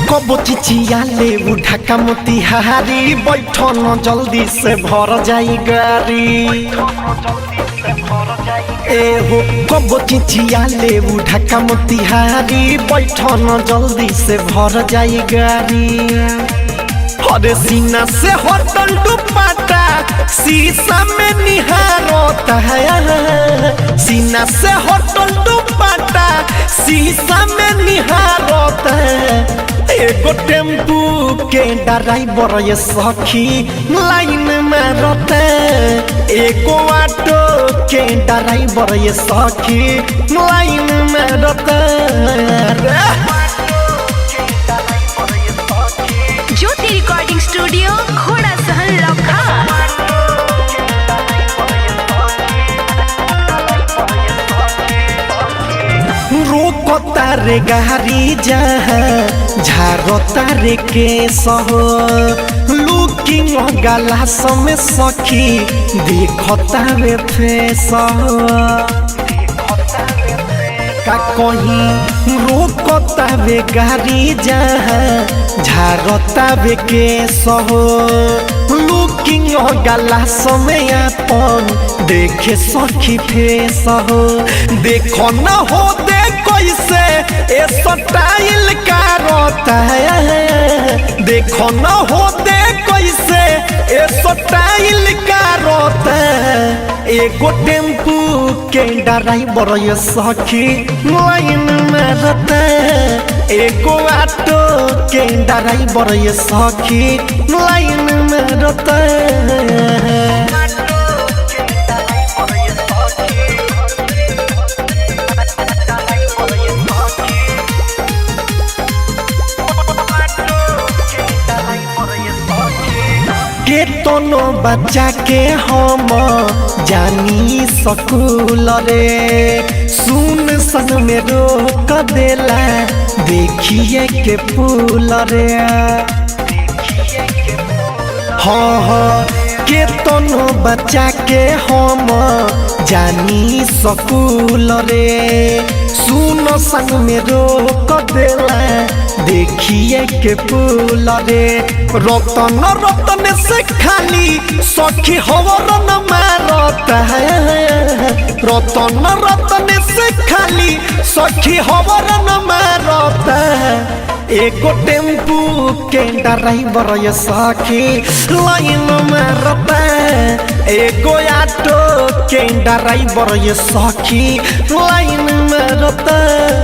कबो चिचिया ले ढाका मोतिहारी बैठो न जल्दी से भर जाई गाड़ी। ए हो कबो चिचिया ले ढाका मोतिहारी बैठो न जल्दी से भर जाई गाड़ी। अरे सीना से होटल दुपट्टा शीशा में निहारता है। सीना से होटल दुपट्टा शीशा में निहारता है। एगो टेम्पू के ड्राइवर ये सखी लाइन में रहते। एगो ऑटो के ड्राइवर ये सखी लाइन में रहते। ज्योति रिकॉर्डिंग स्टूडियो घोड़ा सहन लखा। रोकता रे गाड़ी जहाँ झारता रे केस हो। लुकिंग गलास में सखी देखता रे फेस हो। का कहीं रोकता वे गाड़ी जहाँ झारता वे केस हो। लुकिंग गलास में अपन देखे सखी फेस हो। देखो न हो दे कैसे ए स्टाइल का रोता है। देखो न हो दे कैसे ए स्टाइल का रोता है। एगो टेम्पू के ड्राइवर ये सखी लाइन में रहता है। एगो ऑटो के ड्राइवर ये सखी लाइन में रहता है। के तोनो बच्चा के हम जानी स्कूल रे। सुन सन में रोक देला देखिए के फूल रे। हाँ हाँ के तोनो बच्चा के हम जानी स्कूल रे। सुन संग में रोक देला देखिए के फूल रे। रतन रतन से खाली सखी हवर न मारता है। रतन रतन से खाली सखी हवर न मारता है। एगो टेम्पू के ड्राइवर ये सखी लाइन में रहता है। एगो ऑटो के ड्राइवर ये सखी लाइन में रहता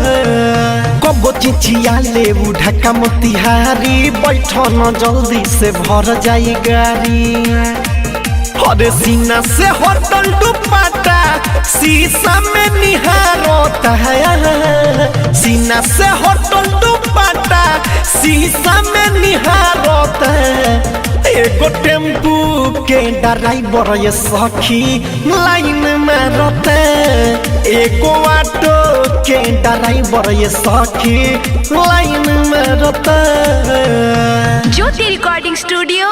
है। कबो चिचिया ले ढाका मोतिहारी बैठो न जल्दी से भर जाई गाड़ी। अरे सीना से होटल दुपट्टा शीशा में निहारता है। सीना से होटल दुपट्टा शीशा में निहारता है। एगो टेम्पू के ड्राइवर ये सखी लाइन में रहता है। एगो ऑटो के ड्राइवर ये सखी लाइन में रहता है। ज्योति रिकॉर्डिंग स्टूडियो